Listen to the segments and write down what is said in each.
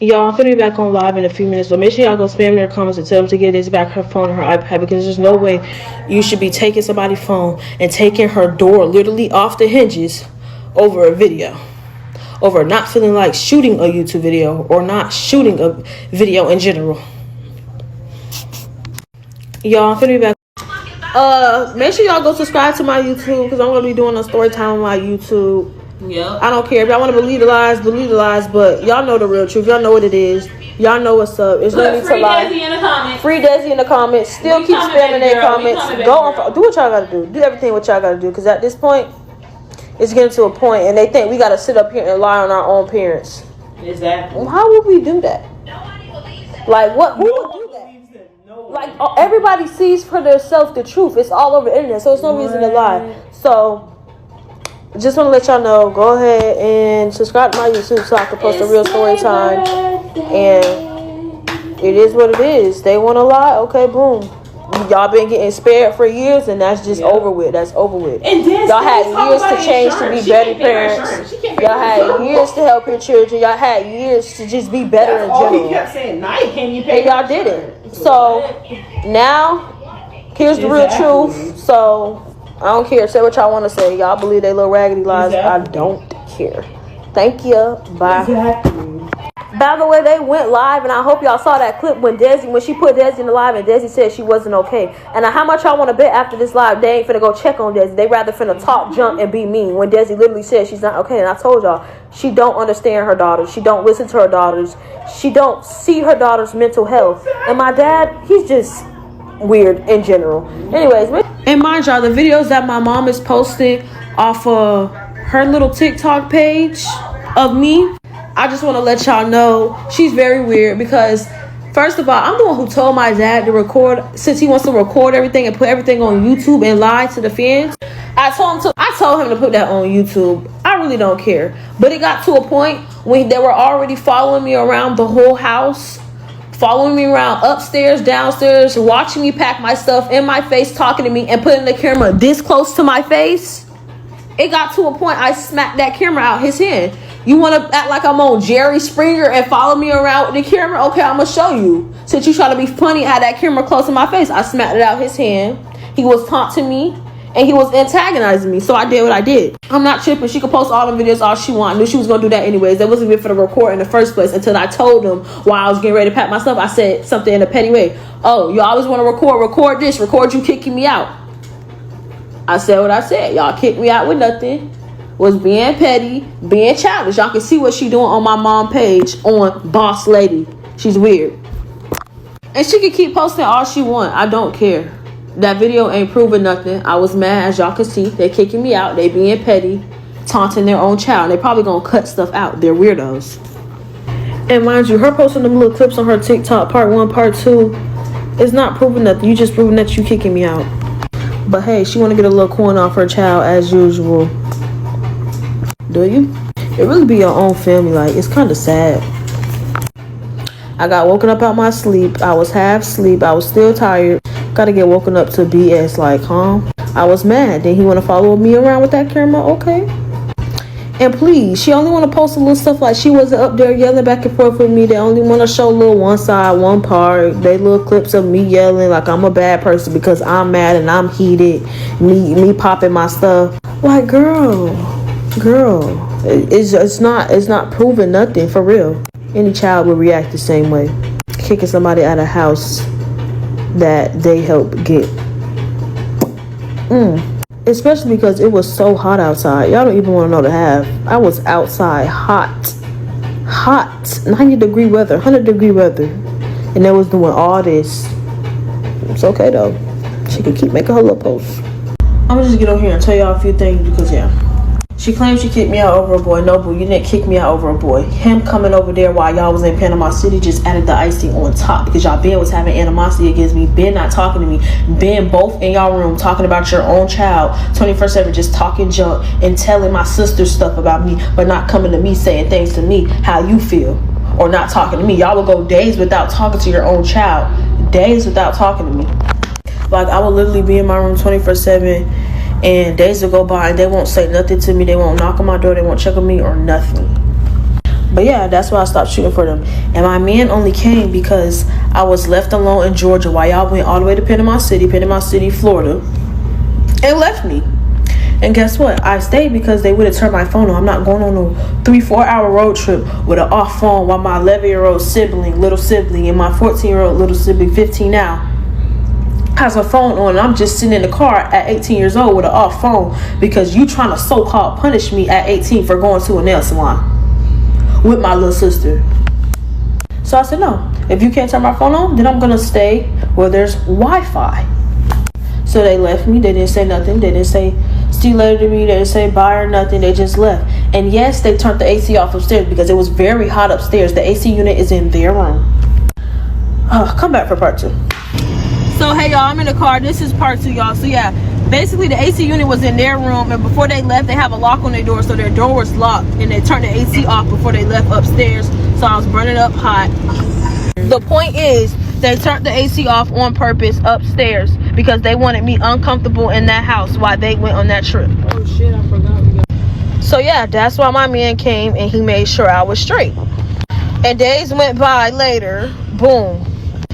Y'all, I'm gonna be back on live in a few minutes, so make sure y'all go spam their comments and tell them to get this back her phone and her iPad, because there's no way you should be taking somebody's phone and taking her door literally off the hinges over a video. Over not feeling like shooting a YouTube video or not shooting a video in general. Y'all, I'm gonna be back. Make sure y'all go subscribe to my YouTube, because I'm gonna be doing a story time on my YouTube. Yeah. I don't care if y'all want to believe the lies, but y'all know the real truth. Y'all know what it is. Y'all know what's up. It's no need to lie. Free Desi in the comments. Free Desi in the comments. Still keep spamming their comments. Go on, do what y'all gotta do. Do everything what y'all gotta do, because at this point, it's getting to a point, and they think we gotta sit up here and lie on our own parents. Exactly. How would we do that? Like what? Who would do that? Like everybody sees for themselves the truth. It's all over the internet, so there's no reason to lie. So. Just want to let y'all know, go ahead and subscribe to my YouTube so I can post a real story time. And it is what it is. They want to lie, okay, boom. Y'all been getting spared for years, and that's just over with. That's over with. Y'all had years to change to be better parents. Y'all had years to help your children. Y'all had years to just be better in general. He kept saying, can you pay? And y'all didn't. So now, here's the real truth. So I don't care. Say what y'all want to say. Y'all believe they little raggedy lies. I don't care. Thank you. Bye. Exactly. By the way, they went live, and I hope y'all saw that clip when she put Desi in the live, and Desi said she wasn't okay. And how much y'all want to bet after this live they ain't finna go check on Desi? They rather finna talk junk and be mean when Desi literally said she's not okay. And I told y'all, she don't understand her daughters. She don't listen to her daughters. She don't see her daughter's mental health. And my dad, he's just weird in general. Anyways, and mind y'all, the videos that my mom is posting off of her little TikTok page of me, I just want to let y'all know she's very weird, because first of all, I'm the one who told my dad to record, since he wants to record everything and put everything on YouTube and lie to the fans. I told him to put that on YouTube. I really don't care. But it got to a point when they were already following me around the whole house, following me around upstairs, downstairs, watching me pack my stuff, in my face, talking to me, and putting the camera this close to my face. It got to a point I smacked that camera out his hand. You want to act like I'm on Jerry Springer and follow me around with the camera? Okay, I'm going to show you. Since you try to be funny, I had that camera close to my face. I smacked it out his hand. He was taunting me, and he was antagonizing me. So I did what I did. I'm not tripping. She could post all the videos all she want. I knew she was going to do that anyways. That wasn't even for the record in the first place, until I told them while I was getting ready to pack my stuff. I said something in a petty way. Oh, you always want to record this. Record you kicking me out. I said what I said. Y'all kicked me out with nothing. Was being petty, being childish. Y'all can see what she doing on my mom page on Boss Lady. She's weird. And she can keep posting all she want. I don't care. That video ain't proving nothing. I was mad, as y'all can see. They kicking me out. They being petty, taunting their own child. They probably gonna cut stuff out. They're weirdos. And mind you, her posting them little clips on her TikTok, part 1, part 2, is not proving nothing. You just proving that you kicking me out. But hey, she want to get a little coin off her child as usual. Do you? It really be your own family. Like, it's kind of sad. I got woken up out my sleep. I was half asleep. I was still tired. Gotta get woken up to BS. Like, I was mad. Then he want to follow me around with that camera? Okay. And please, she only want to post a little stuff like she wasn't up there yelling back and forth with me. They only want to show a little one side, one part. They little clips of me yelling like I'm a bad person because I'm mad and I'm heated. Me popping my stuff. Like, girl, it's not proving nothing for real. Any child would react the same way. Kicking somebody out of house that they helped get. Especially because it was so hot outside. Y'all don't even want to know the half. I was outside hot 90-degree weather, 100-degree weather, and they was doing all this. It's okay though. She could keep making her little posts. I'm gonna just get over here and tell y'all a few things, because she claims she kicked me out over a boy. No, boo, you didn't kick me out over a boy. Him coming over there while y'all was in Panama City just added the icing on top, because y'all Ben was having animosity against me. Ben not talking to me. Ben both in y'all room talking about your own child 24/7, just talking junk and telling my sister stuff about me, but not coming to me saying things to me how you feel, or not talking to me. Y'all will go days without talking to your own child. Days without talking to me. Like, I will literally be in my room 24/7, and days will go by and they won't say nothing to me. They won't knock on my door. They won't check on me or nothing. But yeah, that's why I stopped shooting for them. And my man only came because I was left alone in Georgia while y'all went all the way to Panama City, Florida, and left me. And guess what? I stayed because they would have turned my phone on. I'm not going on a 3-4 hour road trip with an off phone while my 11-year-old little sibling, and my 14-year-old little sibling, 15 now, has a phone on. And I'm just sitting in the car at 18 years old with an off phone because you trying to so-called punish me at 18 for going to a nail salon with my little sister. So I said, no, if you can't turn my phone on, then I'm gonna stay where there's Wi-Fi. So they left me. They didn't say nothing. They didn't say see you later to me. They didn't say bye or nothing. They just left. And yes, they turned the AC off upstairs because it was very hot upstairs. The AC unit is in their room. Come back for part 2. So hey y'all, I'm in the car. This is part 2, y'all. So yeah, basically the AC unit was in their room, and before they left, they have a lock on their door, so their door was locked, and they turned the AC off before they left upstairs. So I was burning up hot. The point is, they turned the AC off on purpose upstairs because they wanted me uncomfortable in that house while they went on that trip. Oh shit, I forgot. So yeah, that's why my man came and he made sure I was straight. And days went by later, boom.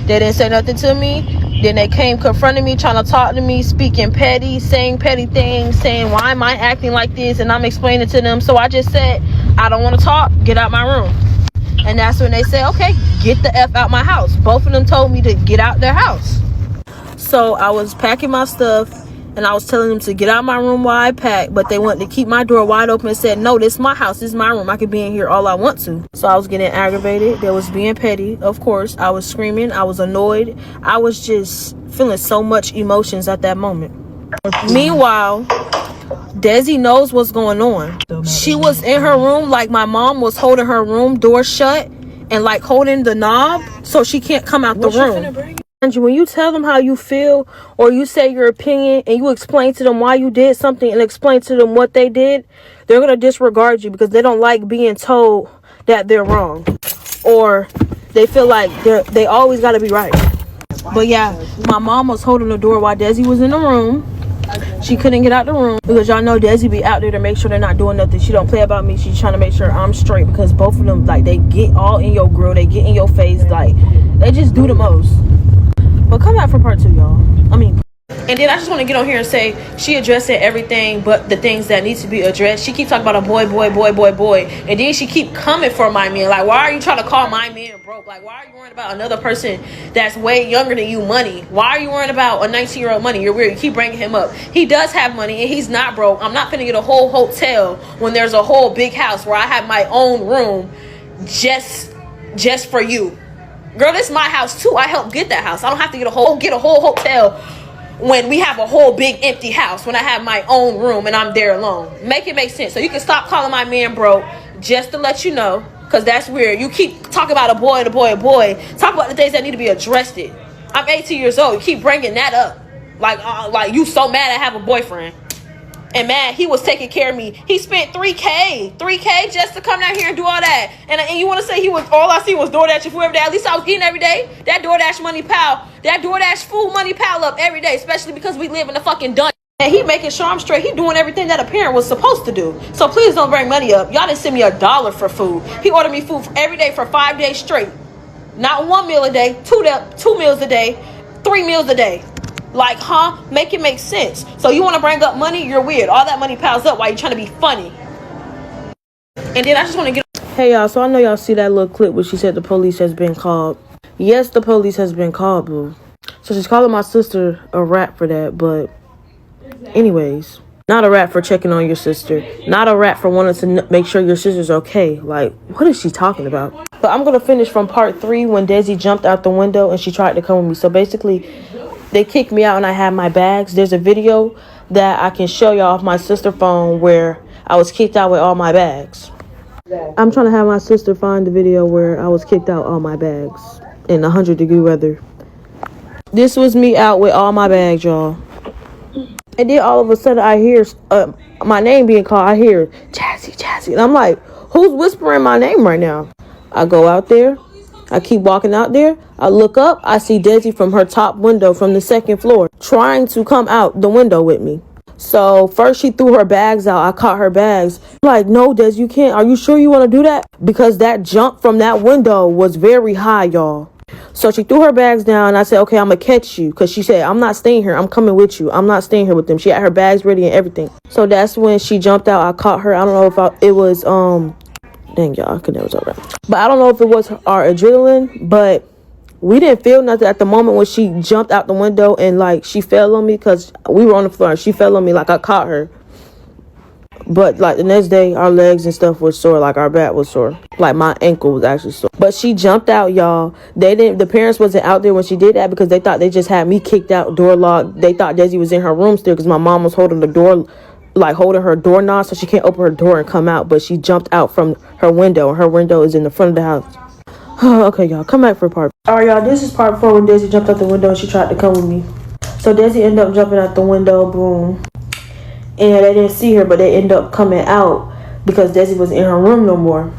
They didn't say nothing to me. Then they came confronting me, trying to talk to me, speaking petty, saying petty things, saying, why am I acting like this? And I'm explaining to them. So I just said, I don't want to talk. Get out my room. And that's when they said, okay, get the F out my house. Both of them told me to get out their house. So I was packing my stuff and I was telling them to get out my room while I packed, but they wanted to keep my door wide open and said, no, this is my house, this is my room. I can be in here all I want to. So I was getting aggravated. They was being petty, of course. I was screaming. I was annoyed. I was just feeling so much emotions at that moment. Meanwhile, Desi knows what's going on. She was in her room, like my mom was holding her room door shut and like holding the knob so she can't come out the room. When you tell them how you feel or you say your opinion and you explain to them why you did something and explain to them what they did, they're going to disregard you because they don't like being told that they're wrong, or they feel like they always got to be right. But yeah, my mom was holding the door while Desi was in the room. She couldn't get out the room because y'all know Desi be out there to make sure they're not doing nothing. She don't play about me. She's trying to make sure I'm straight because both of them, like, they get all in your grill. They get in your face. Like, they just do the most. But come back for part 2, y'all. And then I just want to get on here and say she addressing everything but the things that need to be addressed. She keep talking about a boy. And then she keep coming for my man. Like, why are you trying to call my man broke? Like, why are you worrying about another person that's way younger than you money? Why are you worrying about a 19-year-old money? You're weird. You keep bringing him up. He does have money and he's not broke. I'm not finna get a whole hotel when there's a whole big house where I have my own room just for you. Girl, this is my house too. I helped get that house. I don't have to get a whole hotel when we have a whole big empty house, when I have my own room and I'm there alone. Make it make sense. So you can stop calling my man broke, just to let you know, because that's weird. You keep talking about a boy. Talk about the things that need to be addressed. I'm 18 years old. You keep bringing that up. Like you so mad I have a boyfriend. And man, he was taking care of me. He spent $3K just to come down here and do all that. And you want to say he was, all I see was DoorDash food every day. At least I was eating every day. That DoorDash food money pile up every day, especially because we live in a fucking dungeon. And he making sure I'm straight. He doing everything that a parent was supposed to do. So please don't bring money up. Y'all didn't send me $1 for food. He ordered me food every day for 5 days straight. Not 1 meal a day, two meals a day, 3 meals a day. Like, make it make sense. So you want to bring up money? You're weird. All that money piles up while you're trying to be funny. And then I just want to get... Hey, y'all. So I know y'all see that little clip where she said the police has been called. Yes, the police has been called, boo. So she's calling my sister a rat for that. But anyways, not a rat for checking on your sister. Not a rat for wanting to make sure your sister's okay. Like, what is she talking about? But I'm going to finish from part 3 when Desi jumped out the window and she tried to come with me. So basically... they kicked me out and I had my bags. There's a video that I can show y'all off my sister's phone where I was kicked out with all my bags. I'm trying to have my sister find the video where I was kicked out all my bags in 100-degree weather. This was me out with all my bags, y'all. And then all of a sudden I hear my name being called. I hear Jazzy. And I'm like, who's whispering my name right now? I go out there. I keep walking out there. I look up. I see Desi from her top window from the 2nd floor trying to come out the window with me. So first she threw her bags out. I caught her bags. Like, no, Des, you can't. Are you sure you want to do that? Because that jump from that window was very high, y'all. So she threw her bags down. And I said, okay, I'm going to catch you. Because she said, I'm not staying here. I'm coming with you. I'm not staying here with them. She had her bags ready and everything. So that's when she jumped out. I caught her. I don't know if it was, dang, y'all, I could never talk about it. But I don't know if it was our adrenaline, but we didn't feel nothing at the moment when she jumped out the window and, like, she fell on me because we were on the floor and she fell on me like I caught her. But, like, the next day, our legs and stuff were sore. Like, our back was sore. Like, my ankle was actually sore. But she jumped out, y'all. The parents wasn't out there when she did that because they thought they just had me kicked out, door locked. They thought Desi was in her room still because my mom was holding the door, like, holding her doorknob so she can't open her door and come out. But she jumped out from her window, and her window is in the front of the house. Okay, y'all, come back for part. All right, y'all, this is part 4 when Desi jumped out the window and she tried to come with me. So Desi ended up jumping out the window, boom. And they didn't see her, but they ended up coming out because Desi wasn't in her room no more.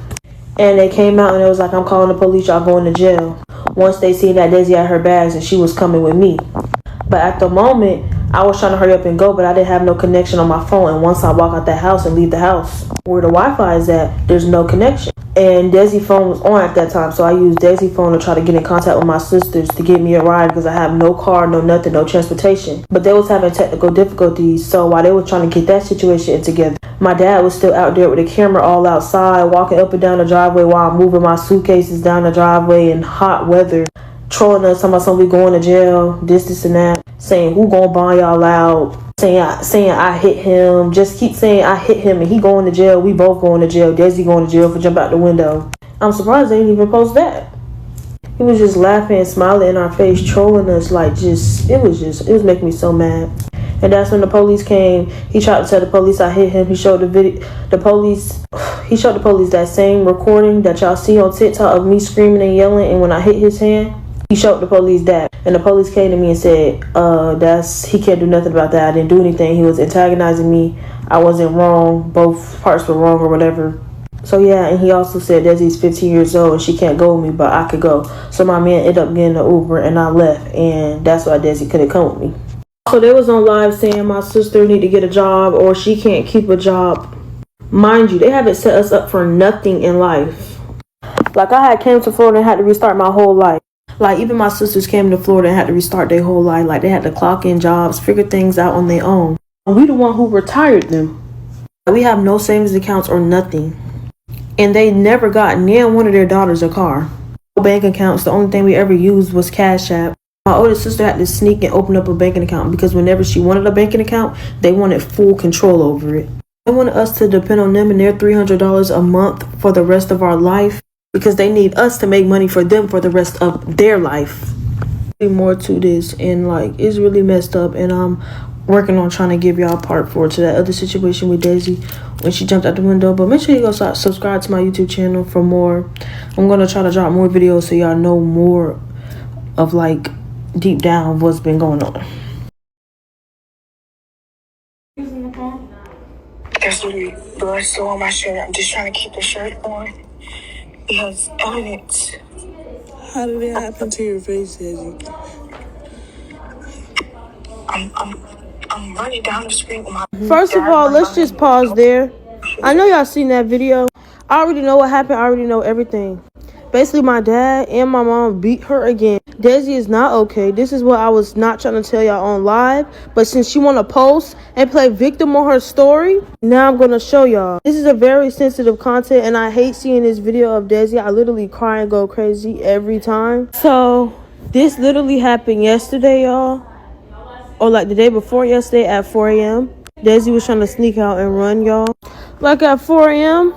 And they came out and it was like, I'm calling the police, y'all going to jail. Once they seen that Desi had her bags and she was coming with me. But at the moment, I was trying to hurry up and go, but I didn't have no connection on my phone. And once I walk out that house and leave the house, where the Wi-Fi is at, there's no connection. And Desi's phone was on at that time, so I used Desi's phone to try to get in contact with my sisters to get me a ride because I have no car, no nothing, no transportation. But they was having technical difficulties, so while they were trying to get that situation together, my dad was still out there with the camera all outside, walking up and down the driveway while I'm moving my suitcases down the driveway in hot weather, trolling us, talking about something, we going to jail, this and that, saying who gonna bond y'all out, saying I hit him, just keep saying I hit him and he going to jail, we both going to jail, Desi going to jail for jump out the window. I'm surprised they didn't even post that. He was just laughing and smiling in our face, trolling us, like it was making me so mad. And that's when the police came. He tried to tell the police I hit him. He showed the police that same recording that y'all see on TikTok of me screaming and yelling, and when I hit his hand, he showed the police that. And the police came to me and said, he can't do nothing about that. I didn't do anything. He was antagonizing me. I wasn't wrong. Both parts were wrong or whatever. So yeah, and he also said Desi's 15 years old and she can't go with me, but I could go. So my man ended up getting an Uber and I left, and that's why Desi couldn't come with me. So they was on live saying my sister need to get a job or she can't keep a job. Mind you, they haven't set us up for nothing in life. Like, I had came to Florida and had to restart my whole life. Like, even my sisters came to Florida and had to restart their whole life. Like, they had to clock in jobs, figure things out on their own. And we the one who retired them. We have no savings accounts or nothing. And they never got near one of their daughters a car. Bank accounts, the only thing we ever used was Cash App. My oldest sister had to sneak and open up a banking account because whenever she wanted a banking account, they wanted full control over it. They wanted us to depend on them and their $300 a month for the rest of our life because they need us to make money for them for the rest of their life. More to this, and like, it's really messed up, and I'm working on trying to give y'all part 4 to that other situation with Desi when she jumped out the window. But make sure you go subscribe to my YouTube channel for more. I'm going to try to drop more videos so y'all know more of, like, deep down what's been going on. There's literally blood still on my shirt. I'm just trying to keep the shirt on because evidence. How did it happen to your face, Jazzy? I'm running down the street with my. First of all, let's just pause there. I know y'all seen that video. I already know what happened. I already know everything. Basically, my dad and my mom beat her again. Desi is not okay. This is what I was not trying to tell y'all on live. But since she want to post and play victim on her story, now I'm going to show y'all. This is a very sensitive content, and I hate seeing this video of Desi. I literally cry and go crazy every time. So, this literally happened yesterday, y'all. Or like the day before yesterday at 4 a.m. Desi was trying to sneak out and run, y'all. Like at 4 a.m.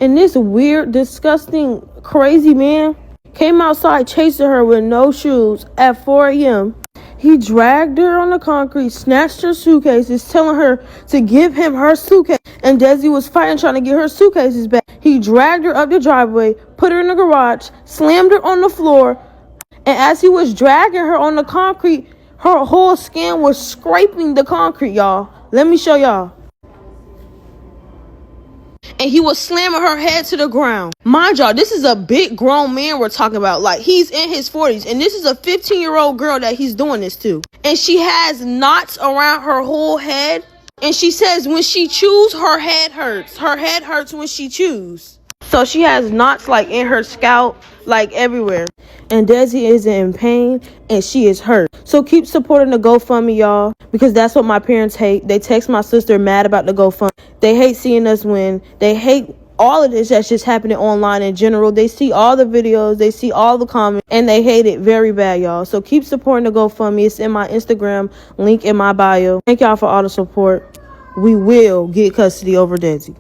And this weird, disgusting, crazy man came outside chasing her with no shoes at 4 a.m. He dragged her on the concrete, snatched her suitcases, telling her to give him her suitcase. And Desi was fighting, trying to get her suitcases back. He dragged her up the driveway, put her in the garage, slammed her on the floor. And as he was dragging her on the concrete, her whole skin was scraping the concrete, y'all. Let me show y'all. And he was slamming her head to the ground. Mind y'all, this is a big grown man we're talking about. Like, he's in his 40s. And this is a 15-year-old girl that he's doing this to. And she has knots around her whole head. And she says when she chews, her head hurts. Her head hurts when she chews. So she has knots like in her scalp, like everywhere. And Desi is in pain and she is hurt. So keep supporting the GoFundMe, y'all, because that's what my parents hate. They text my sister mad about the GoFundMe. They hate seeing us win. They hate all of this that's just happening online in general. They see all the videos, they see all the comments, and they hate it very bad, y'all. So keep supporting the GoFundMe. It's in my Instagram, link in my bio. Thank y'all for all the support. We will get custody over Desi.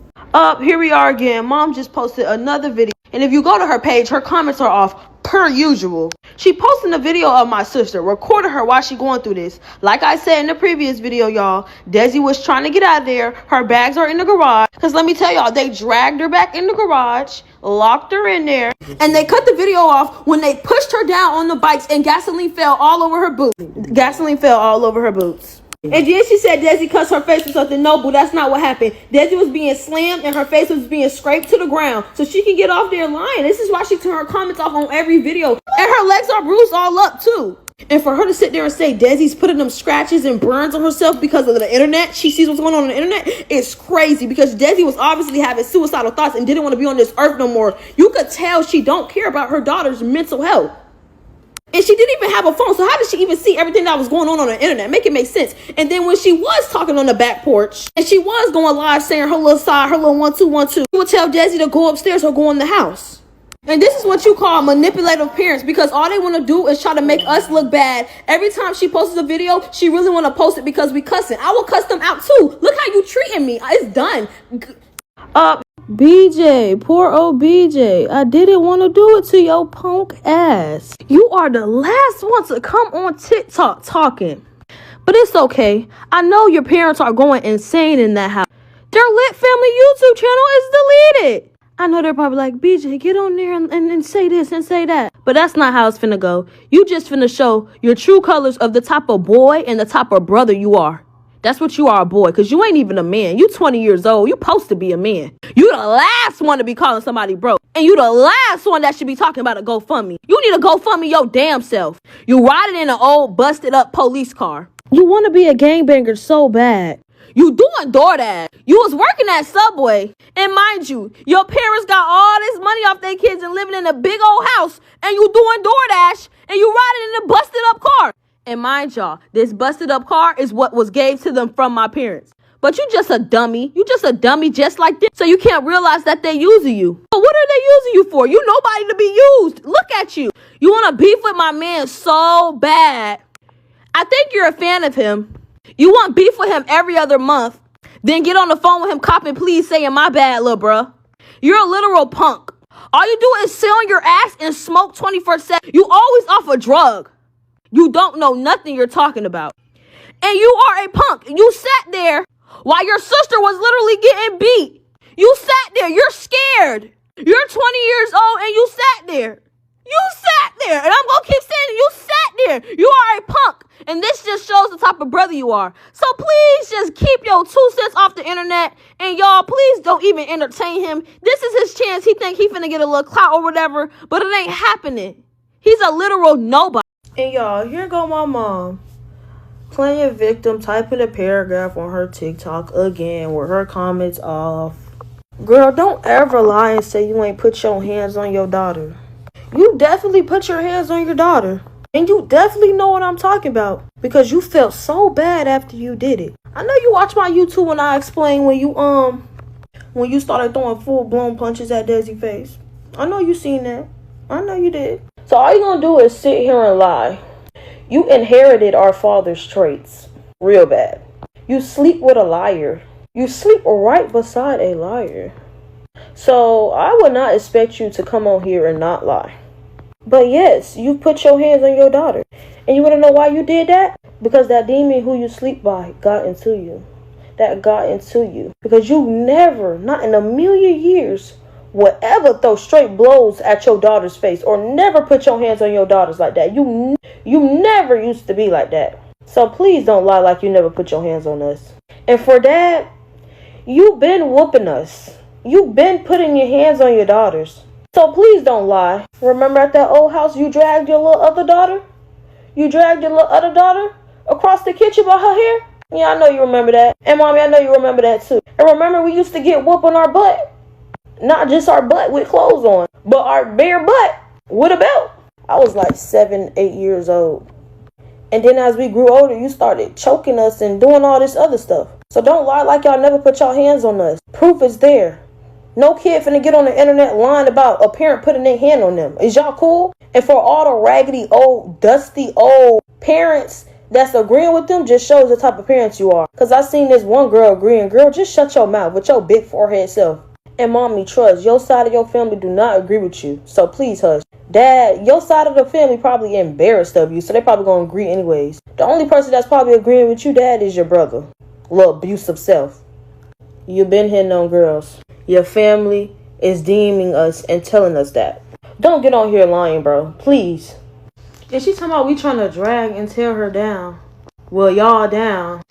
Here we are again. Mom just posted another video. And if you go to her page, her comments are off per usual. She posted a video of my sister, recorded her while she going through this. Like I said in the previous video, y'all, Desi was trying to get out of there. Her bags are in the garage. Because let me tell y'all, they dragged her back in the garage, locked her in there, and they cut the video off when they pushed her down on the bikes and gasoline fell all over her boots. Gasoline fell all over her boots. And then she said Desi cuts her face or something. No, boo, that's not what happened. Desi was being slammed and her face was being scraped to the ground so she can get off there lying. This is why she turned her comments off on every video. And her legs are bruised all up too. And for her to sit there and say Desi's putting them scratches and burns on herself because of the internet, she sees what's going on the internet, it's crazy, because Desi was obviously having suicidal thoughts and didn't want to be on this earth no more. You could tell she don't care about her daughter's mental health. And she didn't even have a phone, so how did she even see everything that was going on the internet? Make it make sense. And then when she was talking on the back porch, and she was going live saying her little side, her little 1-2-1-2, she would tell Desi to go upstairs or go in the house. And this is what you call manipulative parents, because all they want to do is try to make us look bad. Every time she posts a video, she really want to post it because we cussing. I will cuss them out too. Look how you treating me. It's done. BJ, poor old BJ. I didn't want to do it to your punk ass. You are the last one to come on TikTok talking. But it's okay. I know your parents are going insane in that house. Their Lit Family YouTube channel is deleted. I know they're probably like, BJ, get on there and say this and say that. But that's not how it's finna go. You just finna show your true colors of the type of boy and the type of brother you are. That's what you are, a boy, because you ain't even a man. You 20 years old. You supposed to be a man. You the last one to be calling somebody broke. And you the last one that should be talking about a GoFundMe. You need a GoFundMe your damn self. You riding in an old, busted up police car. You want to be a gangbanger so bad. You doing DoorDash. You was working at Subway. And mind you, your parents got all this money off their kids and living in a big old house. And you doing DoorDash. And you riding in a busted up car. And mind y'all, this busted up car is what was gave to them from my parents. But you just a dummy. You just a dummy just like this. So you can't realize that they using you. But what are they using you for? You nobody to be used. Look at you. You want to beef with my man so bad. I think you're a fan of him. You want beef with him every other month. Then get on the phone with him copping please saying my bad, little bruh. You're a literal punk. All you do is sit on your ass and smoke 24/7. You always off a drug. You don't know nothing you're talking about. And you are a punk. You sat there while your sister was literally getting beat. You sat there. You're scared. You're 20 years old and you sat there. You sat there. And I'm going to keep saying it. You sat there. You are a punk. And this just shows the type of brother you are. So please just keep your 2 cents off the internet. And y'all, please don't even entertain him. This is his chance. He think he finna get a little clout or whatever. But it ain't happening. He's a literal nobody. And y'all, here go my mom playing victim, typing a paragraph on her TikTok again with her comments off. Girl, don't ever lie and say you ain't put your hands on your daughter. You definitely put your hands on your daughter. And you definitely know what I'm talking about. Because you felt so bad after you did it. I know you watch my YouTube when I explain when you started throwing full-blown punches at Desi's face. I know you seen that. I know you did. So all you gonna do is sit here and lie. You inherited our father's traits real bad. You sleep with a liar. You sleep right beside a liar. So I would not expect you to come on here and not lie. But yes, you put your hands on your daughter. And you want to know why you did that? Because that demon who you sleep by got into you. That got into you. Because you never, not in a million years, would ever throw straight blows at your daughter's face or never put your hands on your daughters like that. You never used to be like that. So please don't lie like you never put your hands on us. And for that, you've been whooping us. You've been putting your hands on your daughters. So please don't lie. Remember at that old house you dragged your little other daughter? You dragged your little other daughter across the kitchen by her hair? Yeah, I know you remember that. And mommy, I know you remember that too. And remember we used to get whoop on our butt? Not just our butt with clothes on, but our bare butt with a belt. I was like 7, 8 years old. And then as we grew older, you started choking us and doing all this other stuff. So don't lie like y'all never put y'all hands on us. Proof is there. No kid finna get on the internet lying about a parent putting their hand on them. Is y'all cool? And for all the raggedy old, dusty old parents that's agreeing with them, just shows the type of parents you are. Because I seen this one girl agreeing. Girl, just shut your mouth with your big forehead self. And mommy, trust, your side of your family do not agree with you. So please hush. Dad, your side of the family probably embarrassed of you. So they probably gonna agree anyways. The only person that's probably agreeing with you, Dad, is your brother. Little abusive self. You been hitting on girls. Your family is deeming us and telling us that. Don't get on here lying, bro. Please. And she talking about we trying to drag and tear her down. Well, y'all down.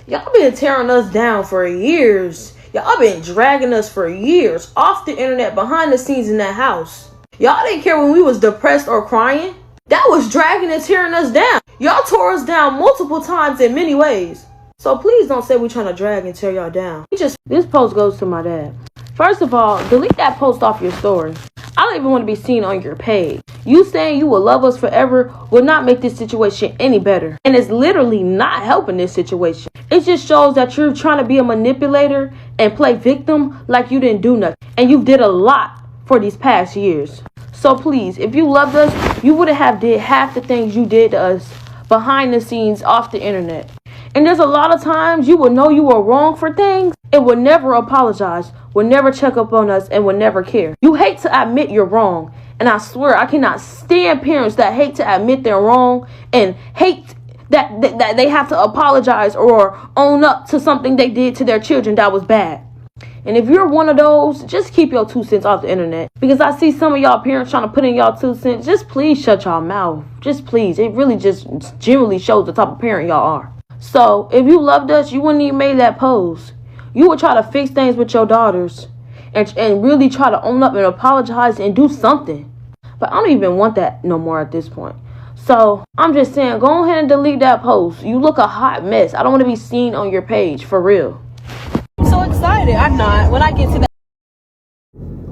Y'all been tearing us down for years. Y'all been dragging us for years off the internet, behind the scenes in that house. Y'all didn't care when we was depressed or crying. That was dragging and tearing us down. Y'all tore us down multiple times in many ways. So please don't say we trying to drag and tear y'all down. This post goes to my dad. First of all, delete that post off your story. I don't even want to be seen on your page. You saying you will love us forever will not make this situation any better. And it's literally not helping this situation. It just shows that you're trying to be a manipulator and play victim like you didn't do nothing. And you did a lot for these past years. So please, if you loved us, you would have did half the things you did to us behind the scenes off the internet. And there's a lot of times you will know you were wrong for things and will never apologize, will never check up on us, and will never care. You hate to admit you're wrong. And I swear I cannot stand parents that hate to admit they're wrong and hate that they have to apologize or own up to something they did to their children that was bad. And if you're one of those, just keep your 2 cents off the internet. Because I see some of y'all parents trying to put in y'all 2 cents. Just please shut y'all mouth. Just please. It really just generally shows the type of parent y'all are. So if you loved us, you wouldn't even make that post. You would try to fix things with your daughters and really try to own up and apologize and do something. But I don't even want that no more at this point. So I'm just saying, go ahead and delete that post. You look a hot mess. I don't want to be seen on your page, for real. I'm so excited. I'm not. When I get to that.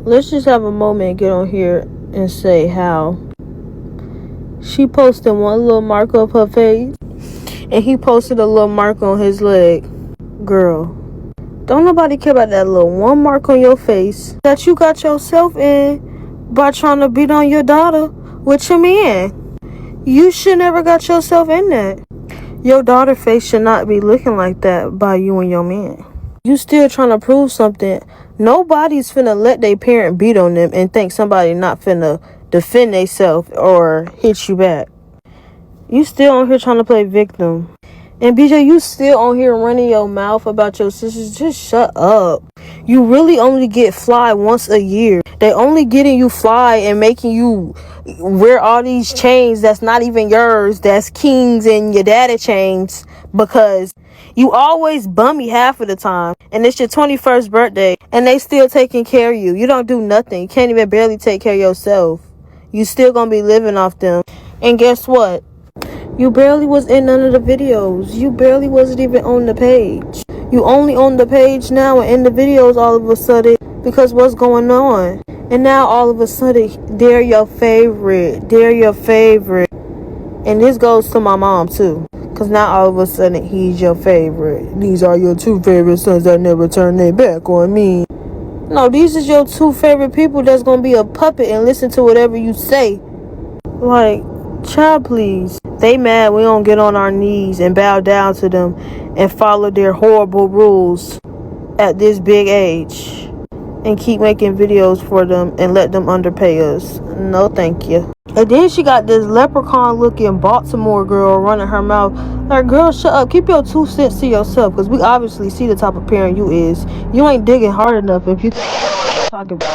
Let's just have a moment and get on here and say how she posted one little mark of her face and he posted a little mark on his leg. Girl, don't nobody care about that little one mark on your face that you got yourself in by trying to beat on your daughter with your man. You should never got yourself in that. Your daughter's face should not be looking like that by you and your man. You still trying to prove something. Nobody's finna let their parent beat on them and think somebody not finna defend themselves or hit you back. You still on here trying to play victim. And BJ, you still on here running your mouth about your sisters. Just shut up. You really only get fly once a year. They only getting you fly and making you wear all these chains that's not even yours. That's King's and your daddy chains. Because you always bummy half of the time. And it's your 21st birthday. And they still taking care of you. You don't do nothing. You can't even barely take care of yourself. You still gonna be living off them. And guess what? You barely was in none of the videos. You barely wasn't even on the page. You only on the page now and in the videos all of a sudden because what's going on. And now all of a sudden they're your favorite. They're your favorite. And this goes to my mom too. Because now all of a sudden he's your favorite. These are your 2 favorite sons that never turn their back on me. No, these is your 2 favorite people that's going to be a puppet and listen to whatever you say. Like, child, please. They mad we don't get on our knees and bow down to them and follow their horrible rules at this big age and keep making videos for them and let them underpay us. No, thank you. And then she got this leprechaun looking Baltimore girl running her mouth. Like, girl, shut up. Keep your 2 cents to yourself because we obviously see the type of parent you is. You ain't digging hard enough if you talking about.